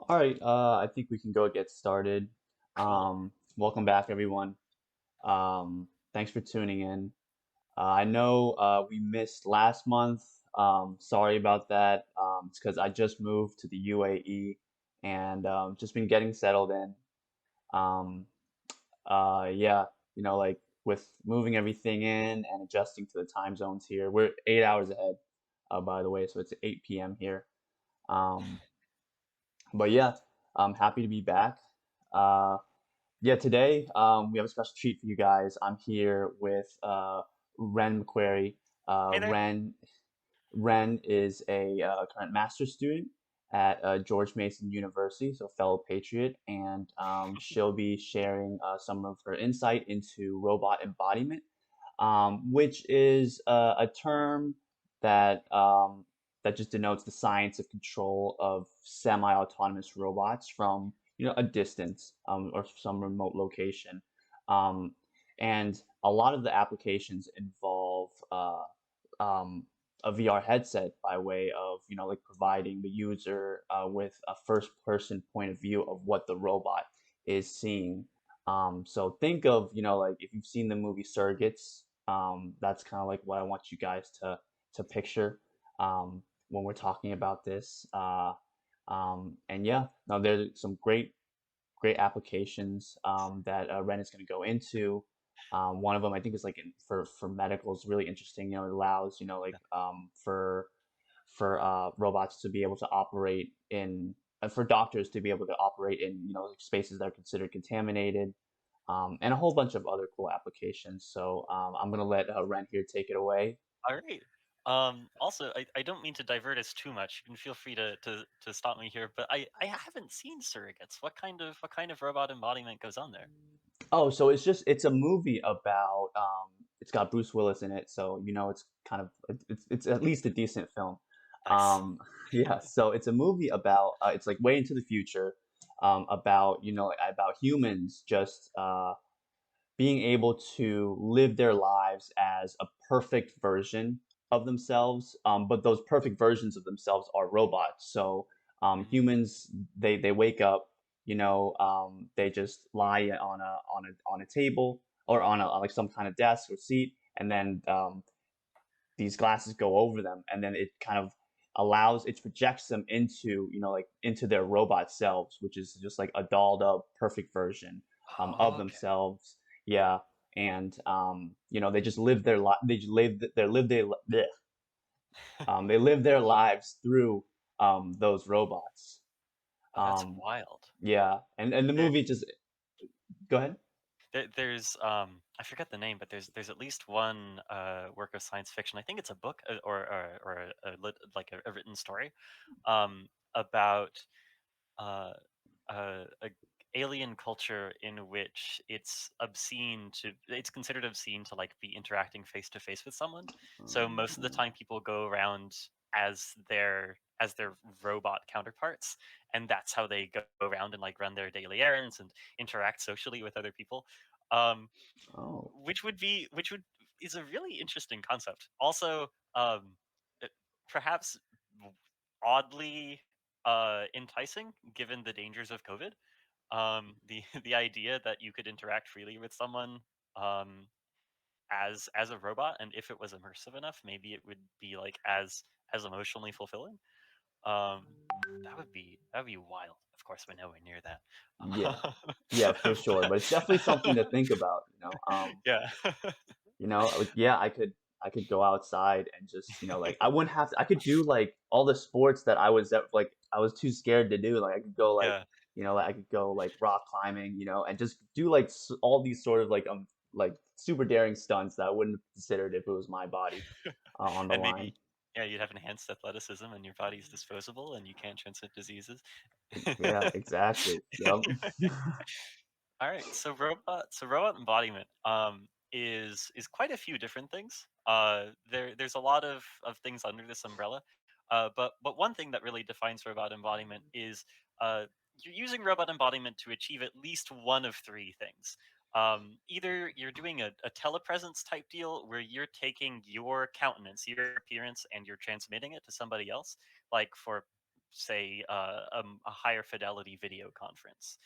All right, I think we can go get started. Cool. Welcome back, everyone. Thanks for tuning in. I know we missed last month. Sorry about that. It's because I just moved to the UAE and just been getting settled in. Um, yeah, like with moving everything in and adjusting to the time zones here, we're 8 hours ahead, by the way, so it's 8 p.m. here. Um, but yeah, I'm happy to be back. Uh, Yeah, today we have a special treat for you guys. I'm here with Wren McQueary. Hey there. Ren is a current master's student at George Mason University, so fellow patriot, and she'll be sharing some of her insight into robot embodiment, which is a term that that just denotes the science of control of semi-autonomous robots from a distance or some remote location. Um, and a lot of the applications involve um, a VR headset by way of like providing the user with a first-person point of view of what the robot is seeing. So think of like if you've seen the movie Surrogates, that's kind of like what I want you guys to picture when we're talking about this. And yeah, now there's some great applications that Ren is going to go into. One of them I think is like for medical is really interesting. It allows like for robots to be able to operate in for doctors to be able to operate in like spaces that are considered contaminated, and a whole bunch of other cool applications. So I'm gonna let Ren here take it away. All right. Also, I don't mean to divert us too much. You can feel free to stop me here, but I haven't seen Surrogates. What kind of robot embodiment goes on there? Oh, so it's a movie about it's got Bruce Willis in it, so it's kind of it's at least a decent film. Nice. Um, yeah, so it's a movie about it's like way into the future, about about humans just being able to live their lives as a perfect version of themselves, but those perfect versions of themselves are robots. So Mm. humans, they wake up, they just lie on a table or on like some kind of desk or seat, and then these glasses go over them, and then it kind of it projects them into like into their robot selves, which is just like a dolled up perfect version of Oh, okay. themselves. Yeah, and they just live their life. They live their lives through those robots. Oh, that's Um, wild. yeah, and the There, movie just go ahead. there's I forget the name, but there's at least one work of science fiction. I think it's a book like a written story about a alien culture in which it's considered obscene to like be interacting face to face with someone. So most of the time people go around as their robot counterparts, and that's how they go around and like run their daily errands and interact socially with other people. um Oh, which would is a really interesting concept. Also, it- perhaps oddly enticing given the dangers of COVID. The the idea that you could interact freely with someone um, as a robot, and if it was immersive enough, maybe it would be like as emotionally fulfilling. Um, that would be wild. Of course, we're nowhere near that. yeah, yeah, for sure. But it's definitely something to think about. Yeah. Like yeah, I could go outside and just like I wouldn't have to, I could do like all the sports that I was too scared to do. Like I could go like Yeah. like I could go like rock climbing, and just do like all these sort of like super daring stunts that I wouldn't have considered if it was my body on the And line. maybe, yeah, you'd have enhanced athleticism and your body's disposable and you can't transmit diseases. Yeah, exactly. Yep. All right, so robot embodiment is quite a few different things. There's a lot of things under this umbrella. But one thing that really defines robot embodiment is you're using robot embodiment to achieve at least one of three things. Either you're doing a telepresence type deal where you're taking your countenance, your appearance, and you're transmitting it to somebody else, like for say a higher fidelity video conference,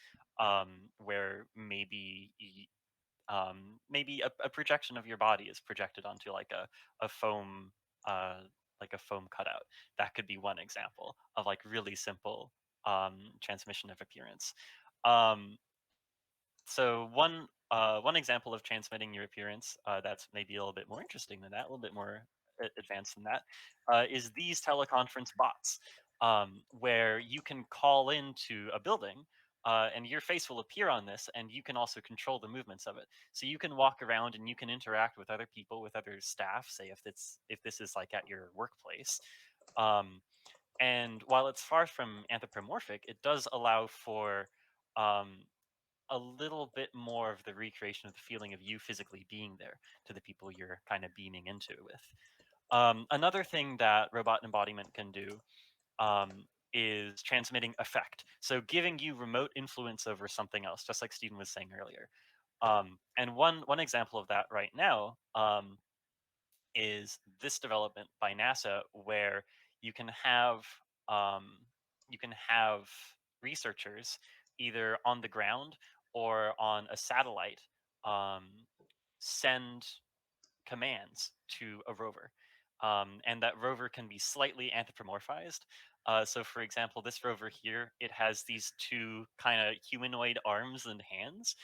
where maybe a projection of your body is projected onto like a foam uh, like a foam cutout. That could be one example of like really simple transmission of appearance. Um, so one example of transmitting your appearance that's maybe a little bit more interesting than that, a little bit more advanced than that, is these teleconference bots, where you can call into a building. And your face will appear on this, and you can also control the movements of it. So you can walk around and you can interact with other people, with other staff. Say if this is like at your workplace, um, and while it's far from anthropomorphic, it does allow for um, a little bit more of the recreation of the feeling of you physically being there to the people you're kind of beaming into with. Another thing that robot embodiment can do is transmitting effect. So giving you remote influence over something else, just like Stephen was saying earlier. And one example of that right now is this development by NASA, where you can have um, you can have researchers either on the ground or on a satellite um, send commands to a rover. And that rover can be slightly anthropomorphized. So, for example, this rover here, it has these two kind of humanoid arms and hands.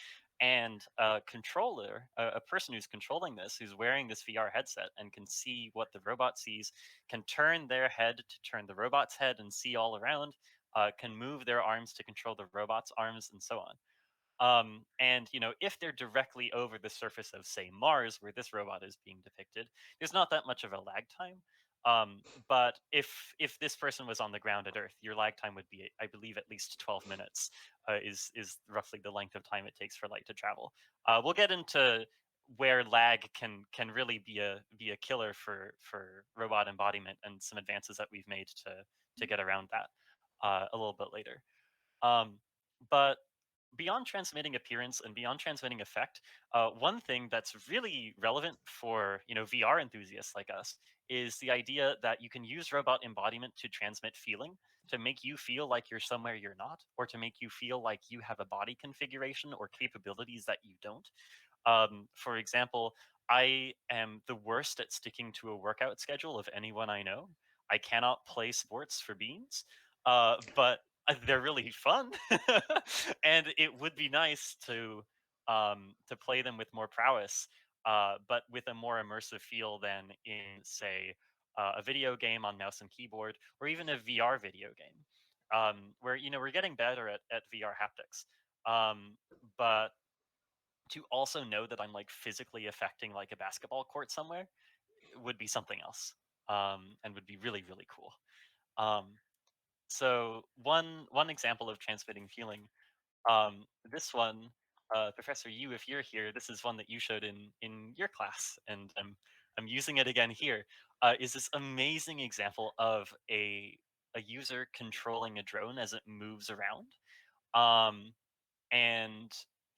And a controller, a person who's controlling this, who's wearing this VR headset and can see what the robot sees, can turn their head to turn the robot's head and see all around, can move their arms to control the robot's arms, and so on. And if they're directly over the surface of, say, Mars, where this robot is being depicted, there's not that much of a lag time. But if this person was on the ground at Earth, your lag time would be, I believe, at least 12 minutes. Is roughly the length of time it takes for light to travel. We'll get into where lag can really be a killer for robot embodiment, and some advances that we've made to get around that a little bit later. But beyond transmitting appearance and beyond transmitting effect, one thing that's really relevant for VR enthusiasts like us is the idea that you can use robot embodiment to transmit feeling, to make you feel like you're somewhere you're not, or to make you feel like you have a body configuration or capabilities that you don't. For example, I am the worst at sticking to a workout schedule of anyone I know. I cannot play sports for beans, but they're really fun, and it would be nice to play them with more prowess, but with a more immersive feel than in, say, a video game on mouse and keyboard, or even a VR video game, where we're getting better at VR haptics. But to also know that I'm like physically affecting like a basketball court somewhere would be something else, and would be really really cool. Um, so one example of transmitting feeling, this one, Professor Yu, if you're here, this is one that you showed in your class, and I'm using it again here. Is this amazing example of a user controlling a drone as it moves around. Um, and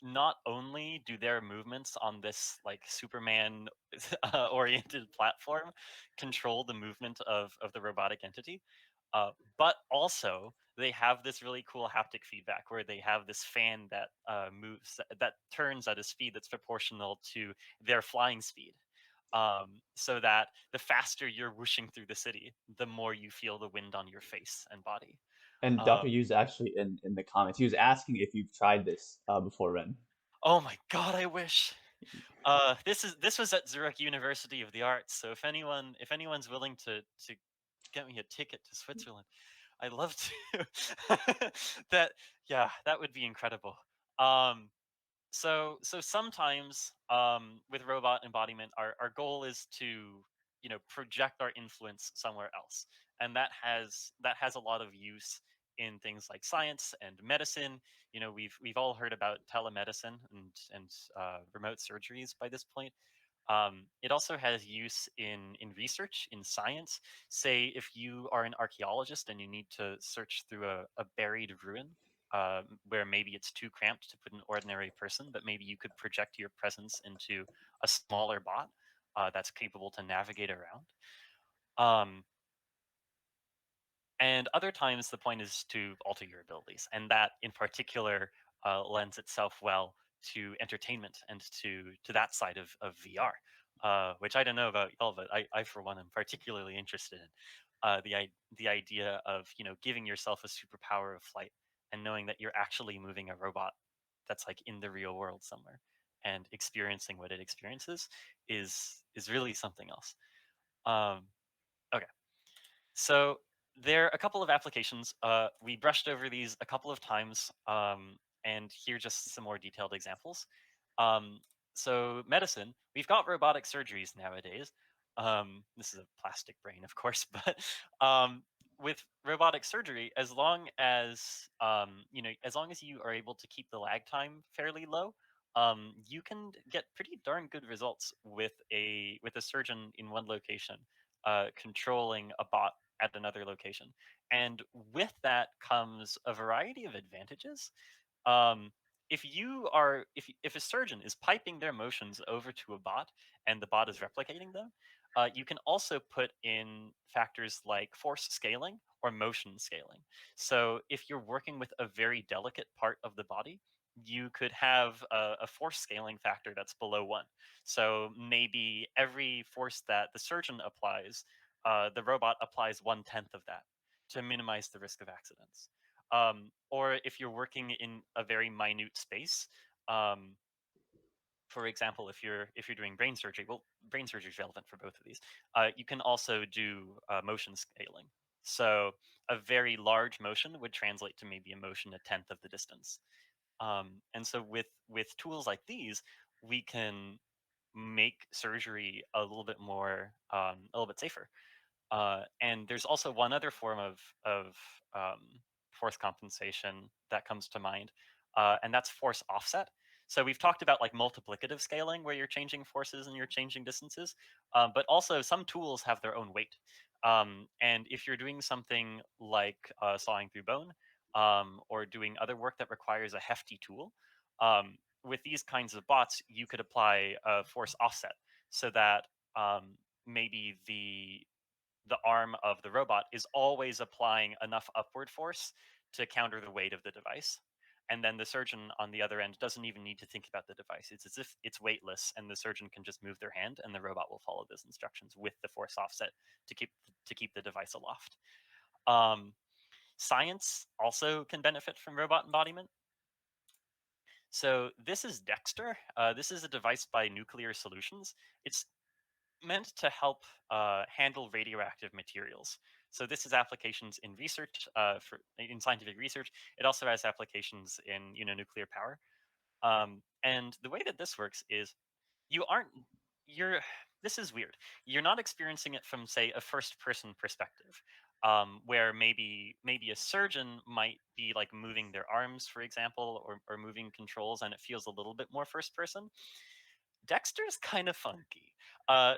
not only do their movements on this like Superman oriented platform control the movement of the robotic entity, but also they have this really cool haptic feedback where they have this fan that moves, that turns at a speed that's proportional to their flying speed. So that the faster you're whooshing through the city, the more you feel the wind on your face and body. And Dr. Um, Yu's actually in the comments. He was asking if you've tried this before, Ren. oh my god, I wish. This was at Zurich University of the Arts. So if anyone's willing to get me a ticket to Switzerland, I'd love to. that Yeah, that would be incredible. Um, so sometimes with robot embodiment, our goal is to project our influence somewhere else, and that has a lot of use in things like science and medicine. We've all heard about telemedicine and remote surgeries by this point. It also has use in research, in science. Say, if you are an archaeologist and you need to search through a buried ruin, where maybe it's too cramped to put an ordinary person, but maybe you could project your presence into a smaller bot that's capable to navigate around. Um, And other times, the point is to alter your abilities, and that in particular lends itself well to entertainment and to that side of VR, which I don't know about y'all, but I for one am particularly interested in the idea of giving yourself a superpower of flight and knowing that you're actually moving a robot that's like in the real world somewhere and experiencing what it experiences is really something else. Um, okay. So there are a couple of applications. We brushed over these a couple of times, and here are just some more detailed examples. Um, so medicine, we've got robotic surgeries nowadays. This is a plastic brain, of course, but um, with robotic surgery, as long as as long as you are able to keep the lag time fairly low, you can get pretty darn good results with a surgeon in one location controlling a bot at another location. And with that comes a variety of advantages. Um, if a surgeon is piping their motions over to a bot and the bot is replicating them, you can also put in factors like force scaling or motion scaling. So if you're working with a very delicate part of the body, you could have a force scaling factor that's below one. So maybe every force that the surgeon applies, the robot applies 1/10 of that to minimize the risk of accidents. Or if you're working in a very minute space, um, for example, if you're doing brain surgery, well, brain surgery is relevant for both of these. You can also do motion scaling. So a very large motion would translate to maybe a motion a tenth of the distance. And so with tools like these, we can make surgery a little bit safer. And there's also one other form of force compensation that comes to mind, and that's force offset. So we've talked about like multiplicative scaling, where you're changing forces and you're changing distances, but also some tools have their own weight. And if you're doing something like sawing through bone, or doing other work that requires a hefty tool, with these kinds of bots, you could apply a force offset so that maybe the arm of the robot is always applying enough upward force to counter the weight of the device. And then the surgeon on the other end doesn't even need to think about the device. It's as if it's weightless, and the surgeon can just move their hand, and the robot will follow those instructions with the force offset to keep the device aloft. Um, Science also can benefit from robot embodiment. So this is Dexter. This is a device by Nuclear Solutions. It's meant to help handle radioactive materials. So this has applications in research, in scientific research. It also has applications in nuclear power. And the way that this works is you aren't you're this is weird. You're not experiencing it from, say, a first person perspective, where maybe a surgeon might be like moving their arms, for example, or moving controls, and it feels a little bit more first person. Dexter's kind of funky.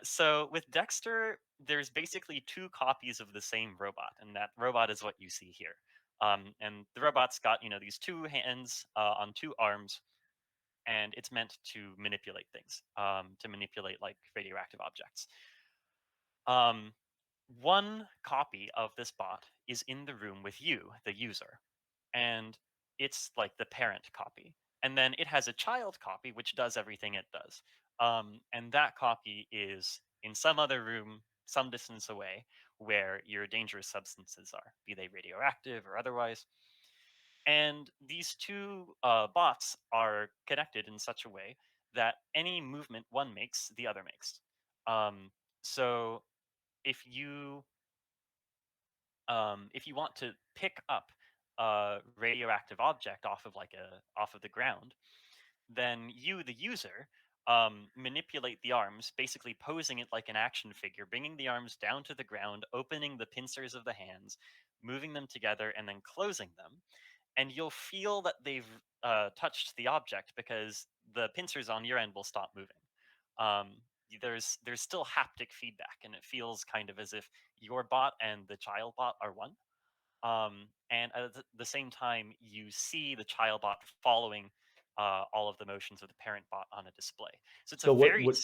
So with Dexter, there's basically two copies of the same robot, and that robot is what you see here. And the robot's got these two hands on two arms, and it's meant to manipulate things, to manipulate like radioactive objects. Um, One copy of this bot is in the room with you, the user, and it's like the parent copy. And then it has a child copy which does everything it does. And that copy is in some other room, some distance away, where your dangerous substances are, be they radioactive or otherwise. And these two bots are connected in such a way that any movement one makes, the other makes. Um, so if you if you want to pick up a radioactive object off of the ground, then you, the user, manipulate the arms, basically posing it like an action figure, bringing the arms down to the ground, opening the pincers of the hands, moving them together, and then closing them. And you'll feel that they've touched the object because the pincers on your end will stop moving. There's still haptic feedback, and it feels kind of as if your bot and the child bot are one. And at the same time, you see the child bot following all of the motions of the parent bot on a display. So it's a So very what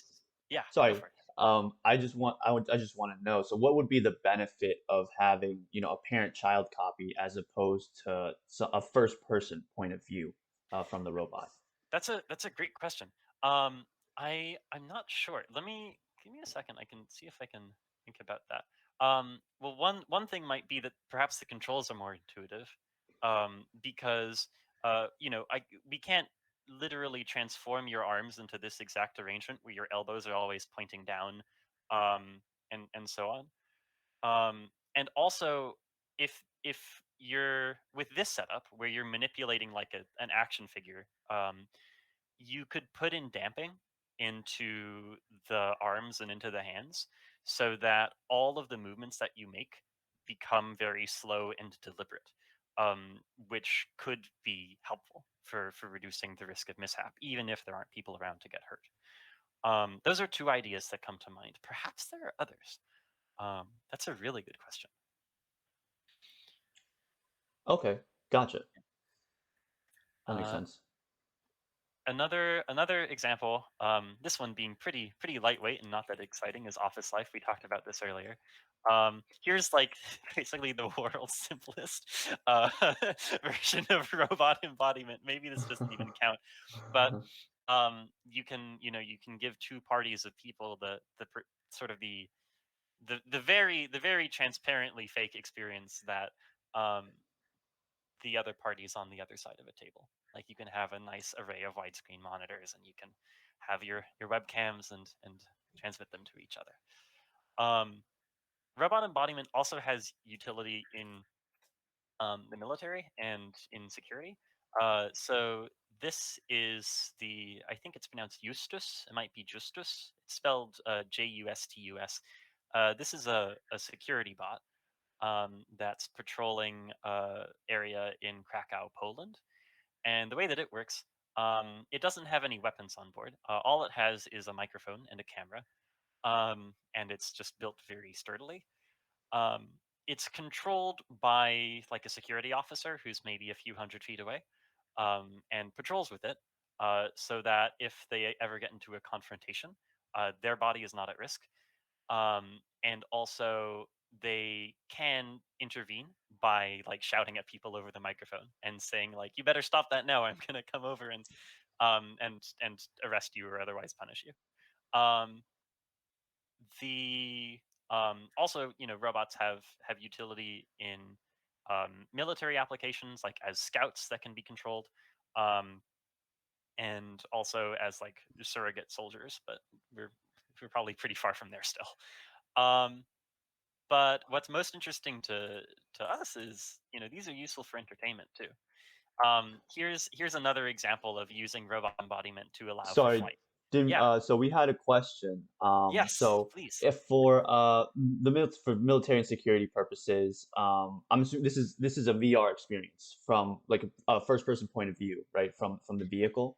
yeah, go sorry, for it. I just want to know. So, what would be the benefit of having, a parent-child copy as opposed to a first-person point of view from the robot? That's a great question. Um, I'm not sure. Let me give me a second. I can see if I can think about that. Well, one thing might be that perhaps the controls are more intuitive, because we can't literally transform your arms into this exact arrangement where your elbows are always pointing down, and so on. And also, if you're with this setup where you're manipulating like an action figure, you could put in damping into the arms and into the hands so that all of the movements that you make become very slow and deliberate, which could be helpful for reducing the risk of mishap, even if there aren't people around to get hurt. Those are two ideas that come to mind. Perhaps there are others. That's a really good question. Okay, gotcha. That makes Uh, sense. another example, this one being pretty lightweight and not that exciting, is Office Life. We talked about this earlier. Here's like basically the world's simplest version of robot embodiment. Maybe this doesn't even count, but you can give two parties of people sort of the very transparently fake experience that um, the other parties on the other side of a table. Like you can have a nice array of widescreen monitors, and you can have your webcams and transmit them to each other. Um, Robot embodiment also has utility in the military and in security. So this is I think it's pronounced Justus. It might be Justus. It's spelled Justus. This is a security bot that's patrolling area in Krakow, Poland. And the way that it works, it doesn't have any weapons on board. All it has is a microphone and a camera, and it's just built very sturdily. It's controlled by like a security officer who's maybe a few hundred feet away, and patrols with it, so that if they ever get into a confrontation, their body is not at risk. And also, they can intervene by like shouting at people over the microphone and saying like, "You better stop that now! I'm gonna come over and arrest you or otherwise punish you." Um, the Also, robots have utility in military applications, like as scouts that can be controlled, um, and also as like surrogate soldiers. But we're we're probably pretty far from there still. Um, but what's most interesting to us is, these are useful for entertainment too. Here's another example of using robot embodiment to allow for Sorry, flight. Yeah. So we had a question. Yes. So Please. if for for military and security purposes, I'm assuming this is a VR experience from like a first person point of view, right? From the vehicle.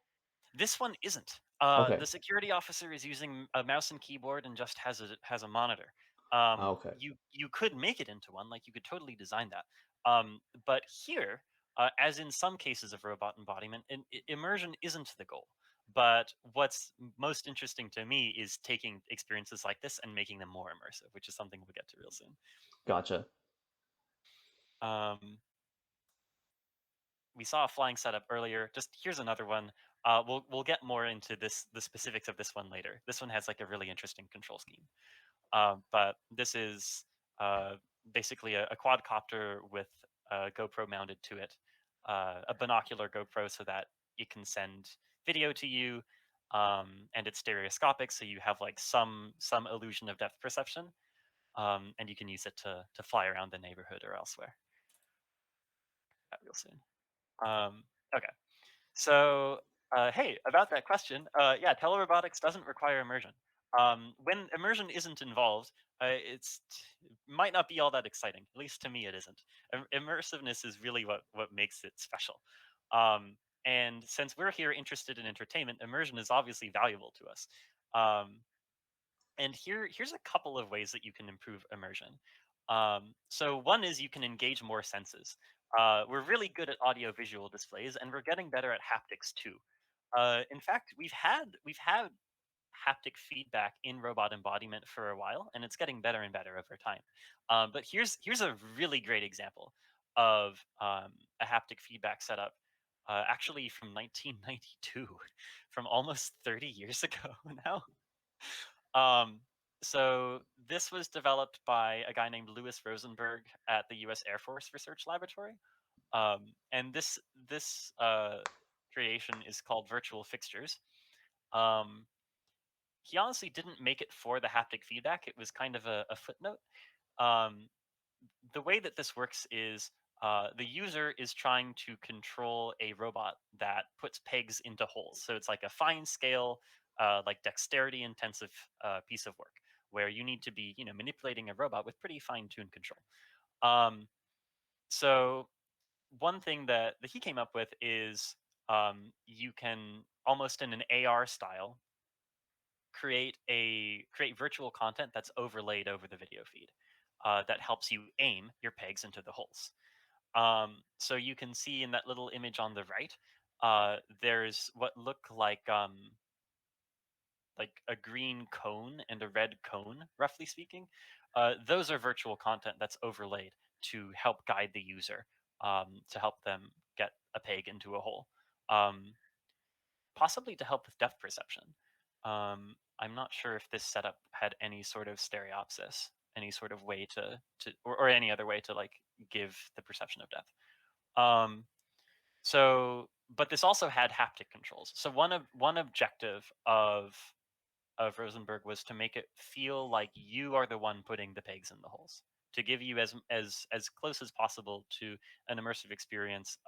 This one isn't. The Okay. security officer is using a mouse and keyboard and just has a monitor. Okay. You could make it into one, like you could totally design that. But here, as in some cases of robot embodiment, immersion isn't the goal. But what's most interesting to me is taking experiences like this and making them more immersive, which is something we'll get to real soon. Gotcha. Um, we saw a flying setup earlier. Just here's another one. We'll get more into the specifics of this one later. This one has like a really interesting control scheme. But this is uh, basically a quadcopter with a GoPro mounted to it, a binocular GoPro, so that it can send video to you, and it's stereoscopic, so you have like some illusion of depth perception, and you can use it to fly around the neighborhood or elsewhere. That real soon. Okay. So, hey, about that question, yeah, telerobotics doesn't require immersion. When immersion isn't involved, it might not be all that exciting. At least to me, it isn't. Immersiveness is really what makes it special. And since we're here interested in entertainment, immersion is obviously valuable to us. Um, and here's a couple of ways that you can improve immersion. So one is you can engage more senses. We're really good at audio visual displays, and we're getting better at haptics too. In fact, we've had haptic feedback in robot embodiment for a while, and it's getting better and better over time. But here's a really great example of a haptic feedback setup, actually from 1992, from almost 30 years ago now. Um, so this was developed by a guy named Louis Rosenberg at the U.S. Air Force Research Laboratory, and this creation is called Virtual Fixtures. Um, he honestly didn't make it for the haptic feedback; it was kind of a footnote. Um, the way that this works is the user is trying to control a robot that puts pegs into holes. So it's like a fine scale, like dexterity intensive piece of work where you need to be, manipulating a robot with pretty fine tuned control. Um, so one thing that he came up with is you can almost in an AR style create virtual content that's overlaid over the video feed that helps you aim your pegs into the holes. So you can see in that little image on the right, there's what look like a green cone and a red cone, roughly speaking. Those are virtual content that's overlaid to help guide the user, to help them get a peg into a hole. Um, Possibly to help with depth perception. I'm not sure if this setup had any sort of stereopsis, any sort of way or any other way to like give the perception of depth. Um, but this also had haptic controls. So one objective of Rosenberg was to make it feel like you are the one putting the pegs in the holes, to give you as close as possible to an immersive experience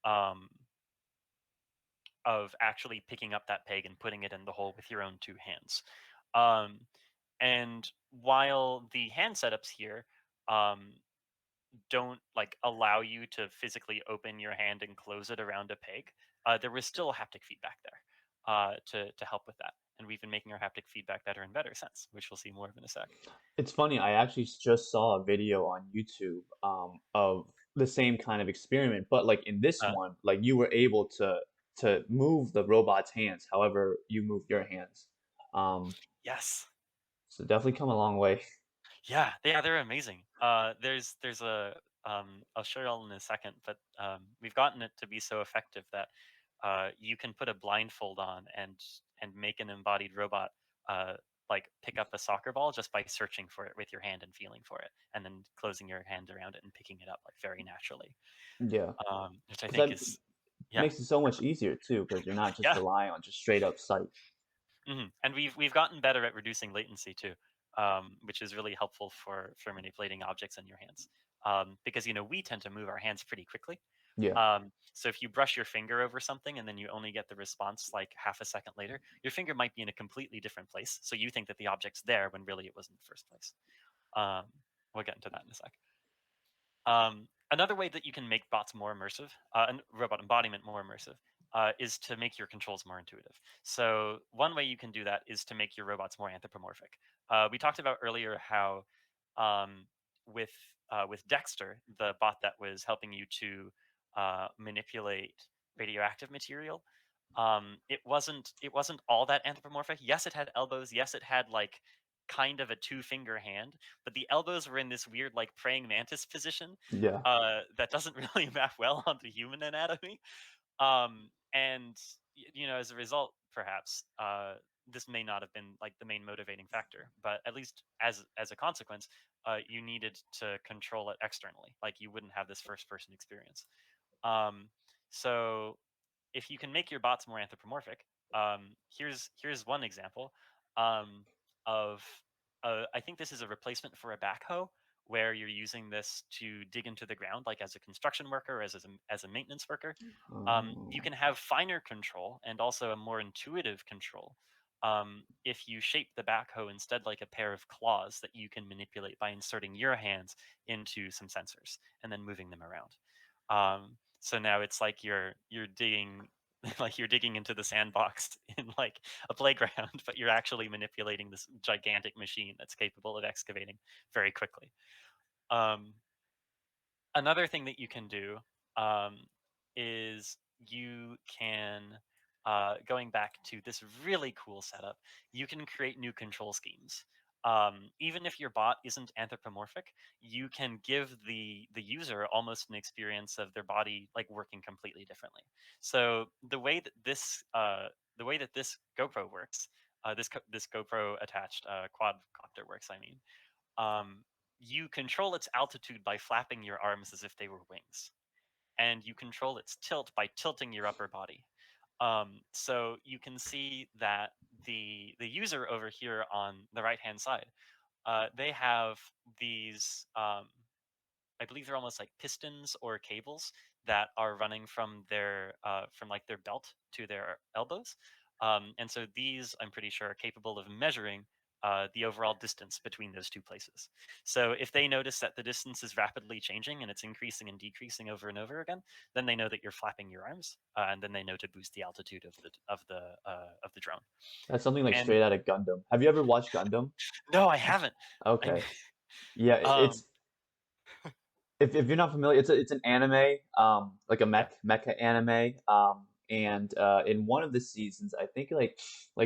um, of actually picking up that peg and putting it in the hole with your own two hands. Um, and while the hand setups here um, don't like allow you to physically open your hand and close it around a peg, there was still haptic feedback there to help with that. And we've been making our haptic feedback better and better since, which we'll see more of in a sec. It's funny, I actually just saw a video on YouTube, of the same kind of experiment, but, like, in this Uh, one, like, you were able to move the robot's hands however you move your hands. Um, yes. so definitely come a long way. Yeah, they're amazing. There's a I'll show you all in a second, but we've gotten it to be so effective that you can put a blindfold on and make an embodied robot uh, like pick up a soccer ball just by searching for it with your hand and feeling for it, and then closing your hand around it and picking it up like very naturally. Yeah, Which I because think that is yeah, makes it so much easier too, because 'cause you're not just yeah. relying on just straight up sight. And we've gotten better at reducing latency too, which is really helpful for manipulating objects in your hands. Because we tend to move our hands pretty quickly. Yeah, So if you brush your finger over something and then you only get the response like half a second later, your finger might be in a completely different place. So you think that the object's there when really it was in the first place. Um, we'll get into that in a sec. Another way that you can make bots more immersive, and robot embodiment more immersive, is to make your controls more intuitive. So one way you can do that is to make your robots more anthropomorphic. We talked about earlier how um, with with Dexter, the bot that was helping you to manipulate radioactive material, it wasn't all that anthropomorphic. Yes, it had elbows. Yes, it had like kind of a two-finger hand, but the elbows were in this weird like praying mantis position yeah. that doesn't really map well onto human anatomy. And as a result, perhaps this may not have been like the main motivating factor, but at least as a consequence, you needed to control it externally. Like you wouldn't have this first-person experience. Um, so if you can make your bots more anthropomorphic, here's one example um, of I think this is a replacement for a backhoe where you're using this to dig into the ground, like as a construction worker, or as a maintenance worker. You Oh, can have finer control and also a more intuitive control if you shape the backhoe instead like a pair of claws that you can manipulate by inserting your hands into some sensors and then moving them around. So now it's like you're digging like you're digging into the sandbox in like a playground, but you're actually manipulating this gigantic machine that's capable of excavating very quickly. Um, Another thing that you can do um, is you can. going back to this really cool setup, you can create new control schemes. Even if your bot isn't anthropomorphic, you can give the user almost an experience of their body like working completely differently. So the way that this GoPro works, this GoPro attached quadcopter works. I mean, um, you control its altitude by flapping your arms as if they were wings, and you control its tilt by tilting your upper body. So you can see that the user over here on the right hand side, they have these. I believe they're almost like pistons or cables that are running from like their belt to their elbows, and so these I'm pretty sure are capable of measuring the overall distance between those two places. So if they notice that the distance is rapidly changing and it's increasing and decreasing over and over again, then they know that you're flapping your arms, and then they know to boost the altitude of the drone. That's something like And straight out of Gundam. Have you ever watched Gundam? no, I haven't. I Okay. Yeah, um it's if you're not familiar, it's an anime, like a yeah mecha anime, and in one of the seasons, I think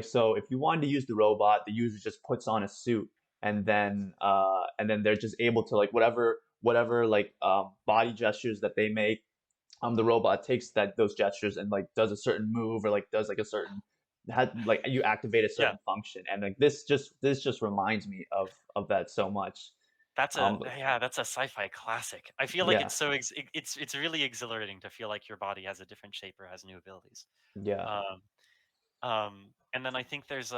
so if you wanted to use the robot, the user just puts on a suit, and then they're just able to like whatever like body gestures that they make, the robot takes those gestures and like does a certain move or like does like a certain had like you activate a yeah. certain function, and like this just reminds me of that so much. But That's a sci-fi classic. I feel like yeah, it's so it's really exhilarating to feel like your body has a different shape or has new abilities. yeah. Um, and then I think there's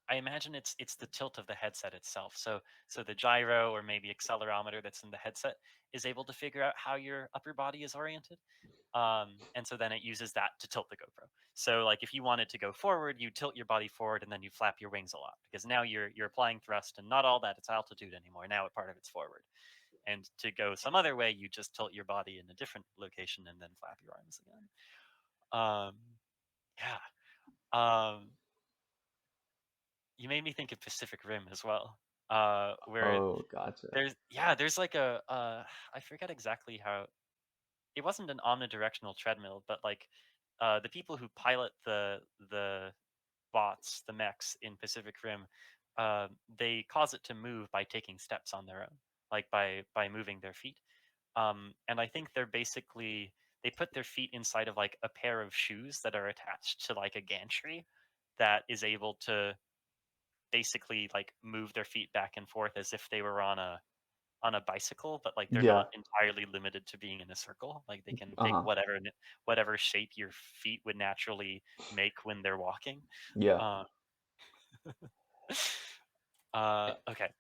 I imagine it's the tilt of the headset itself. So the gyro or maybe accelerometer that's in the headset is able to figure out how your upper body is oriented. And so then it uses that to tilt the GoPro. So like if you wanted to go forward, you tilt your body forward and then you flap your wings a lot because now you're applying thrust and not all that it's altitude anymore. Now a part of it's forward. And to go some other way, you just tilt your body in a different location and then flap your arms again. Um, yeah. Um, you made me think of Pacific Rim as well, where Oh, gotcha. there's like I forget exactly how it wasn't an omnidirectional treadmill, but like the people who pilot the bots, the mechs in Pacific Rim, they cause it to move by taking steps on their own, like by moving their feet. And I think they put their feet inside of like a pair of shoes that are attached to like a gantry that is able to basically like move their feet back and forth as if they were on a bicycle, but like they're not Yeah. entirely limited to being in a circle. Like they can take Uh-huh. whatever shape your feet would naturally make when they're walking. Yeah. Uh, okay.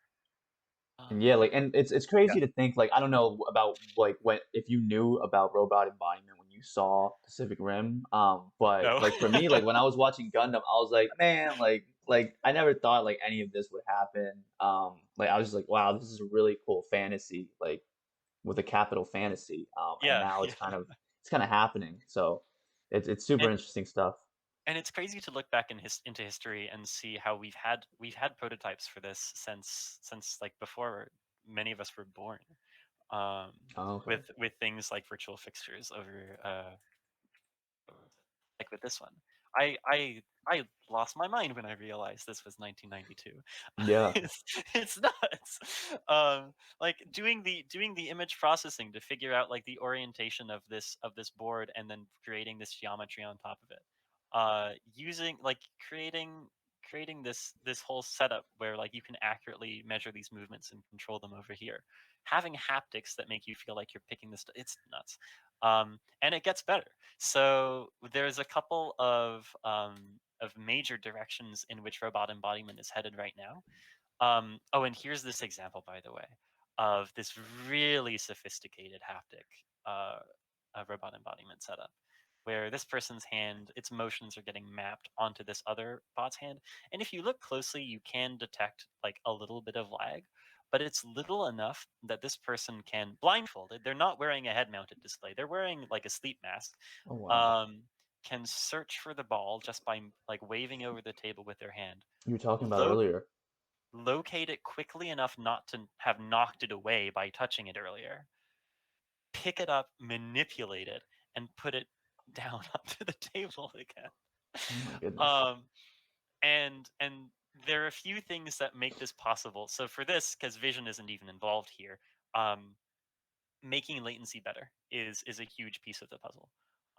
And yeah, Um, like, and it's yeah. crazy to think, like, I don't know about like when if you knew about robot embodiment when you saw Pacific Rim, but No. like for me, like when I was watching Gundam, I was like, man, like I never thought like any of this would happen. Like I was just like, wow, this is a really cool fantasy, like with a capital fantasy. And Yeah. now Yeah. it's kind of happening. So it's super And interesting stuff. and it's crazy to look back into history and see how we've had prototypes for this since like before many of us were born. Oh, okay. With things like virtual fixtures over like with this one. I lost my mind when I realized this was 1992. Yeah. It's nuts. Like doing the image processing to figure out like the orientation of this board and then creating this geometry on top of it. Using like creating this whole setup where like you can accurately measure these movements and control them over here. Having haptics that make you feel like you're picking this, it's nuts. And it gets better. So there's a couple of major directions in which robot embodiment is headed right now. Oh, and here's this example, by the way, of this really sophisticated haptic robot embodiment setup, where this person's hand, its motions are getting mapped onto this other bot's hand. And if you look closely, you can detect like a little bit of lag, but it's little enough that this person can blindfolded. They're not wearing a head-mounted display. They're wearing like a sleep mask. Oh wow. Um, can search for the ball just by like waving over the table with their hand. You were talking about Lo- earlier. locate it quickly enough not to have knocked it away by touching it earlier, pick it up, manipulate it, and put it down onto the table again. Oh my goodness. Um, and there are a few things that make this possible. So for this, because vision isn't even involved here, um, making latency better is a huge piece of the puzzle.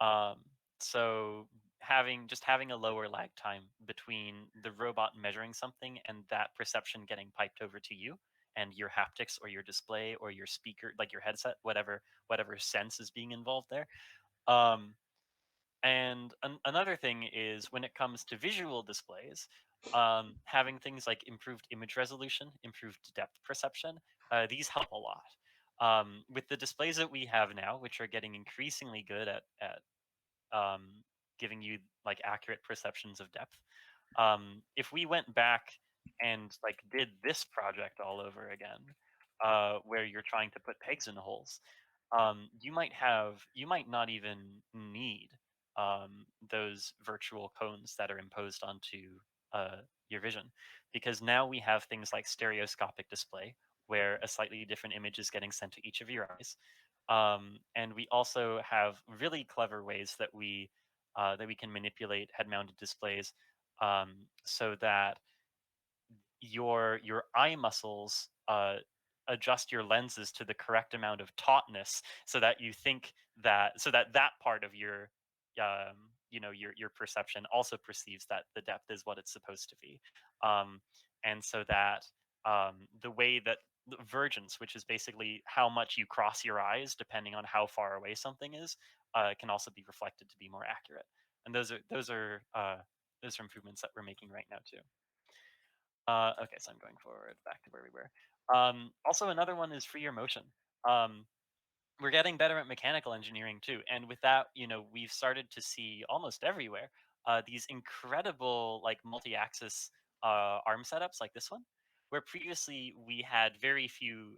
Um, so having a lower lag time between the robot measuring something and that perception getting piped over to you and your haptics or your display or your speaker, like your headset, whatever sense is being involved there. Um, and another thing is when it comes to visual displays, having things like improved image resolution, improved depth perception, these help a lot. With the displays that we have now, which are getting increasingly good at um, giving you like accurate perceptions of depth, if we went back and like did this project all over again, where you're trying to put pegs in holes, you might not even need those virtual cones that are imposed onto your vision, because now we have things like stereoscopic display where a slightly different image is getting sent to each of your eyes, and we also have really clever ways that we can manipulate head-mounted displays, so that your eye muscles adjust your lenses to the correct amount of tautness, so that you think that that part of your your perception also perceives that the depth is what it's supposed to be, um, and so that the way that the vergence, which is basically how much you cross your eyes depending on how far away something is, can also be reflected to be more accurate. And those are improvements that we're making right now too. Okay, so I'm going forward back to where we were. Also, another one is freer motion. Um, we're getting better at mechanical engineering too, and with that, we've started to see almost everywhere these incredible like multi-axis arm setups like this one, where previously we had very few.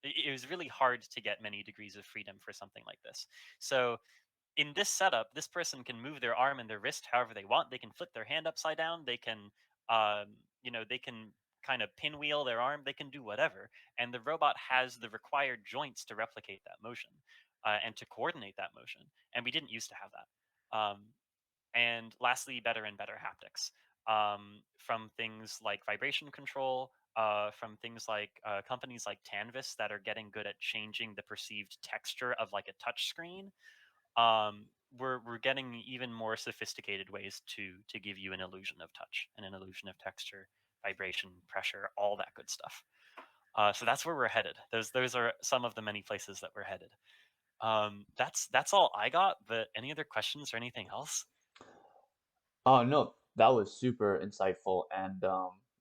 It was really hard to get many degrees of freedom for something like this. So in this setup, this person can move their arm and their wrist however they want. They can flip their hand upside down. They can, they can kind of pinwheel their arm. They can do whatever, and the robot has the required joints to replicate that motion and to coordinate that motion. And we didn't used to have that. And lastly, better and better haptics, from things like vibration control. From things like companies like Tanvis that are getting good at changing the perceived texture of like a touch screen. We're getting even more sophisticated ways to give you an illusion of touch and an illusion of texture, vibration, pressure, all that good stuff. So that's where we're headed. Those are some of the many places that we're headed. That's all I got. But any other questions or anything else? Oh, no, that was super insightful, and,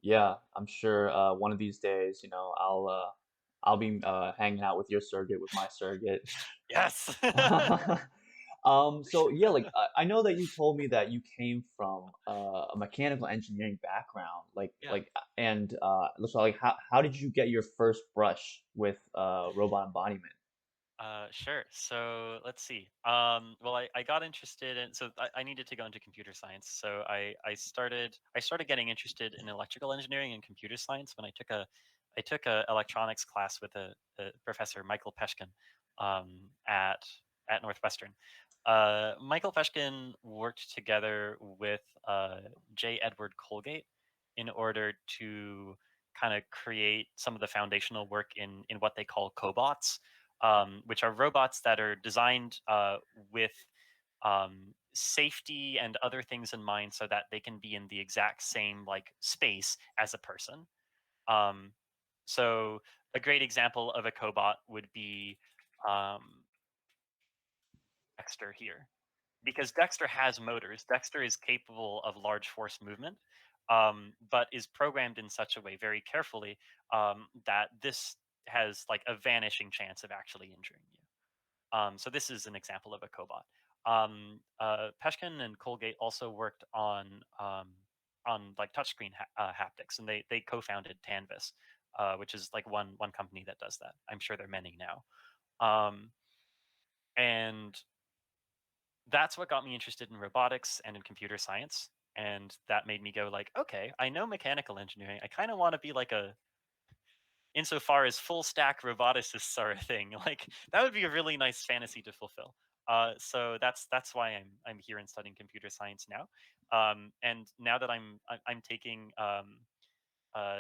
yeah, I'm sure, one of these days, I'll be, hanging out with your surrogate with my surrogate. Yes. So yeah, like, I know that you told me that you came from, a mechanical engineering background, Yeah. so, like, how did you get your first brush with, robot embodiment? Sure. So let's see. Well, I got interested in, so I needed to go into computer science. So I started getting interested in electrical engineering and computer science when I took a electronics class with a professor, Michael Peshkin, at Northwestern. Michael Peshkin worked together with J. Edward Colgate in order to kind of create some of the foundational work in what they call cobots, which are robots that are designed with safety and other things in mind, so that they can be in the exact same like space as a person. Um, so a great example of a cobot would be um, Dexter here, because Dexter has motors. Dexter is capable of large force movement, but is programmed in such a way very carefully that this has like a vanishing chance of actually injuring you. So this is an example of a cobot. Peshkin and Colgate also worked on like touchscreen haptics, and they co-founded Tanvis, which is like one company that does that. I'm sure there are many now. Um, and that's what got me interested in robotics and in computer science. And that made me go like, okay, I know mechanical engineering. I kind of want to be like a, insofar as full stack roboticists are a thing. Like that would be a really nice fantasy to fulfill. So that's why I'm here and studying computer science now. And now that I'm taking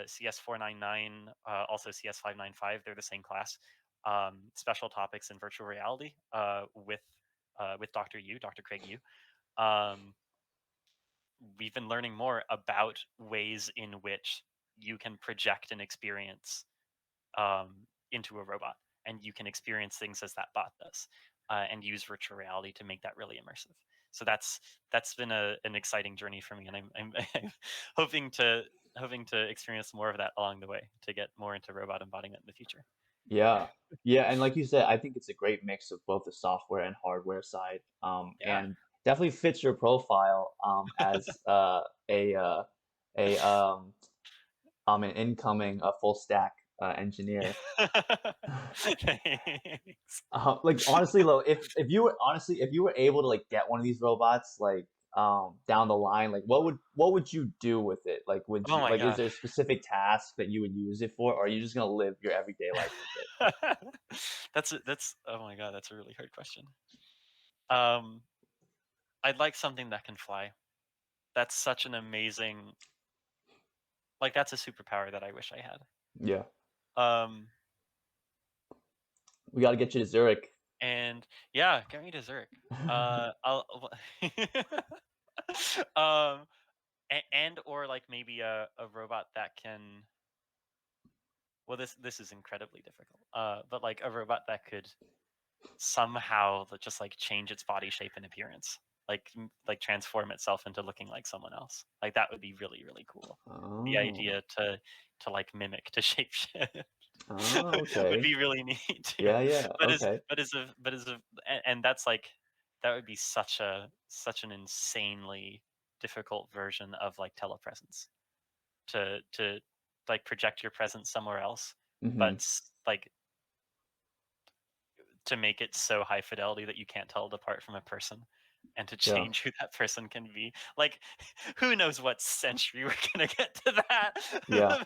CS 499, also CS 595. They're the same class. Special topics in virtual reality with Dr. Craig Yu. Um, we've been learning more about ways in which you can project an experience into a robot, and you can experience things as that bot does, and use virtual reality to make that really immersive. So that's been an exciting journey for me, and I'm hoping to hoping to experience more of that along the way to get more into robot embodiment in the future. Yeah. Yeah, and like you said, I think it's a great mix of both the software and hardware side, Yeah. and definitely fits your profile, as, a, an incoming, full stack, engineer. Thanks. Like, honestly, though, if you were able to, like, get one of these robots, like, down the line, like, what would you do with it? Like, would Oh you my like, is god. there a specific task that you would use it for, or are you just gonna live your everyday life with it? That's oh my god, that's a really hard question. Um, I'd like something that can fly. That's such an amazing, like, that's a superpower that I wish I had. Yeah. Um, We gotta get you to Zurich. and yeah, get me to Zurich. I'll um, and or like maybe a robot that can. Well, this is incredibly difficult. But like a robot that could somehow just like change its body shape and appearance, like transform itself into looking like someone else. Like that would be really really cool. The Oh. idea to like mimic to shapeshift Oh, would okay. be really neat too. Yeah, yeah, okay. And that's like that would be such an insanely difficult version of like telepresence to like project your presence somewhere else, but Mhm. like to make it so high fidelity that you can't tell it apart from a person, and to Yeah. change who that person can be. Like, who knows what century we're gonna get to that? Yeah.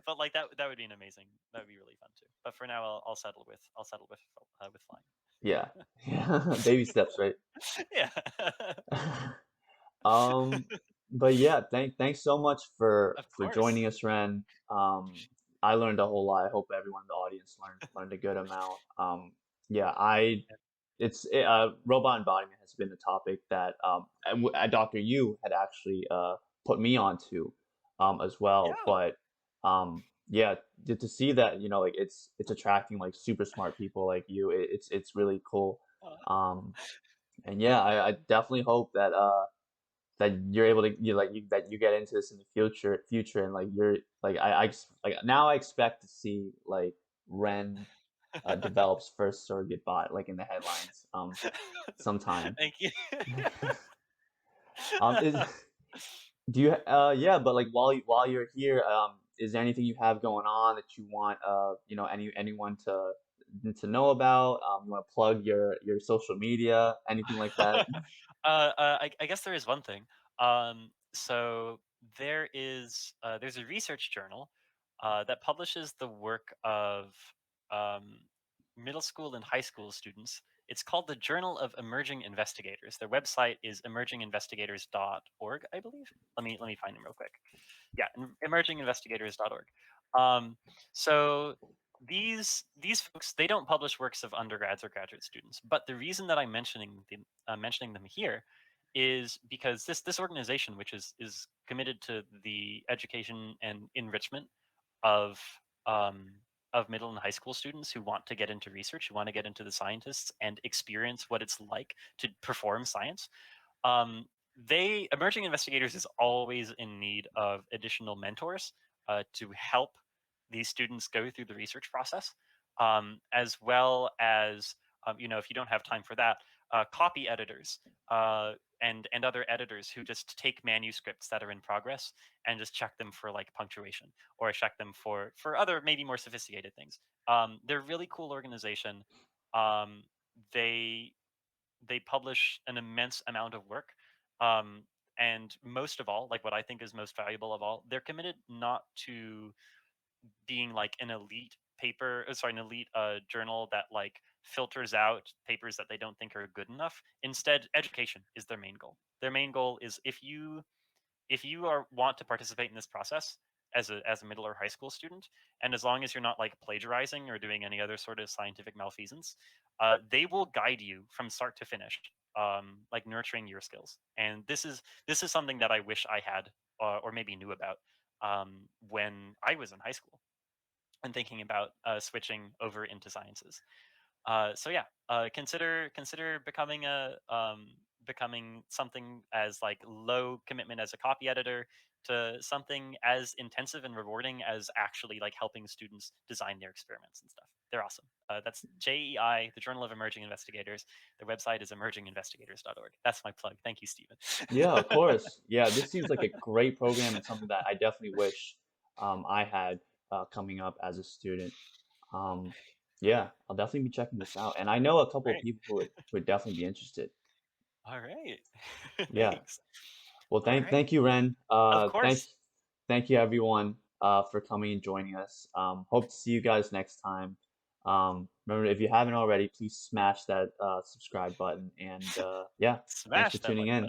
But like that would be an amazing. That would be really fun too. But for now, I'll settle with flying. Yeah. Yeah. Baby steps, right? Yeah. Um, but yeah, thanks so much Of for course. joining us, Ren. I learned a whole lot. I hope everyone in the audience learned a good amount. Yeah, robot embodiment has been a topic that Dr. Yu had actually put me onto as well. Yeah. But yeah, to see that, like, it's attracting like super smart people like you. It's really cool. Uh, Um, and yeah, I definitely hope that that you're able to that you get into this in the future, and like you're like like now I expect to see like Ren develops first surrogate bot like in the headlines sometime. Thank you. Is do you yeah, but like while you're here, is there anything you have going on that you want anyone to know about? You want to plug your social media, anything like that? I guess there is one thing. So there's a research journal that publishes the work of um, middle school and high school students. It's called the Journal of Emerging Investigators. Their website is emerginginvestigators.org, I believe. Let me find them real quick. Yeah, emerginginvestigators.org. Um, so these folks, they don't publish works of undergrads or graduate students, but the reason that I'm mentioning them here is because this organization, which is committed to the education and enrichment of um, of middle and high school students who want to get into research, who want to get into the scientists and experience what it's like to perform science. They Emerging investigators is always in need of additional mentors to help these students go through the research process, as well as if you don't have time for that, copy editors and other editors who just take manuscripts that are in progress and just check them for like punctuation or check them for other maybe more sophisticated things. They're a really cool organization. Um, they they publish an immense amount of work. Um, and most of all, like what I think is most valuable of all, they're committed not to being like an elite journal that like filters out papers that they don't think are good enough. Instead, education is their main goal. Their main goal is if you are want to participate in this process as a middle or high school student, and as long as you're not like plagiarizing or doing any other sort of scientific malfeasance, they will guide you from start to finish, like nurturing your skills. And this is something that I wish I had, or maybe knew about, when I was in high school and thinking about switching over into sciences. So yeah, consider becoming a becoming something as like low commitment as a copy editor to something as intensive and rewarding as actually like helping students design their experiments and stuff. They're awesome. That's JEI, the Journal of Emerging Investigators. Their website is emerginginvestigators.org. That's my plug. Thank you, Stephen. Yeah, of course. Yeah, this seems like a great program and something that I definitely wish I had coming up as a student. Um, yeah, I'll definitely be checking this out, and I know a couple of Great. people who would definitely be interested. All right. Yeah. Thanks. Well, All right. thank you, Ren. Of course. Thank you everyone for coming and joining us. Hope to see you guys next time. Remember, if you haven't already, please smash that subscribe button. And yeah, thanks for Smash that tuning like in. button.